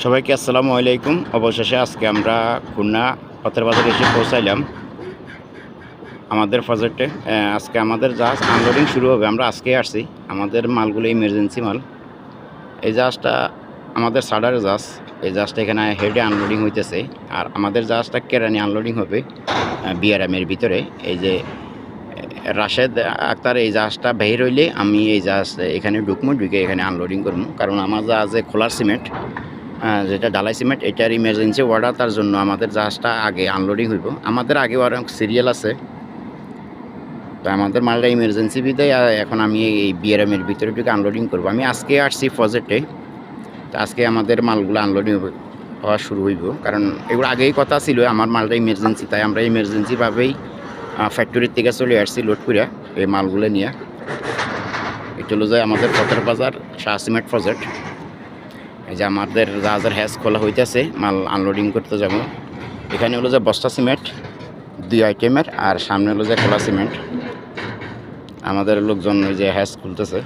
সবাইকে আসসালামু আলাইকুম। অবশেষে আজকে আমরা খুলনা পথের বাজারে এসে পৌঁছাইলাম আমাদের প্রজেক্টে। আজকে আমাদের জাহাজ আনলোডিং শুরু হবে। আমরা আজকে আসছি, আমাদের মালগুলো ইমার্জেন্সি মাল। এই জাহাজটা আমাদের সাডার জাহাজ। এই জাহাজটা এখানে হেডে আনলোডিং হইতেছে, আর আমাদের জাহাজটা কেরানি আনলোডিং হবে বিআরএমের ভিতরে। এই যে রাশেদ আক্তার এই জাহাজটা বের হইলে আমি এই জাহাজ এখানে ঢুকবো, ঢুকে এখানে আনলোডিং করবো, কারণ আমার জাহাজে খোলার সিমেন্ট, যেটা ঢালাই সিমেন্ট, এটার ইমার্জেন্সি অর্ডার, তার জন্য আমাদের জাহাজটা আগে আনলোডিং হইব। আমাদের আগে অনেক সিরিয়াল আছে, তো আমাদের মালটা ইমার্জেন্সি বিদায় এখন আমি এই বিআরএমের ভিতরে ঢুকে আনলোডিং করবো। আমি আজকে আসছি প্রজেক্টে, তো আজকে আমাদের মালগুলো আনলোডিং হওয়া শুরু হইব, কারণ এগুলো আগেই কথা ছিল আমার মালটা ইমার্জেন্সি, তাই আমরা ইমার্জেন্সিভাবেই ফ্যাক্টরির থেকে চলে আসছি লোড করিয়া এই মালগুলো নিয়ে। এটা হলো যে আমাদের পথের বাজার শাহ সিমেন্ট প্রজেক্ট। এই যে আমাদের জাহাজের হ্যাজ খোলা হইতেছে, মাল আনলোডিং করতে যাব। এখানে হলো যে বস্তা সিমেন্ট 2 আইটেমের, আর সামনে হলো যে খোলা সিমেন্ট। আমাদের লোকজন ওই যে হ্যাজ খুলতেছে।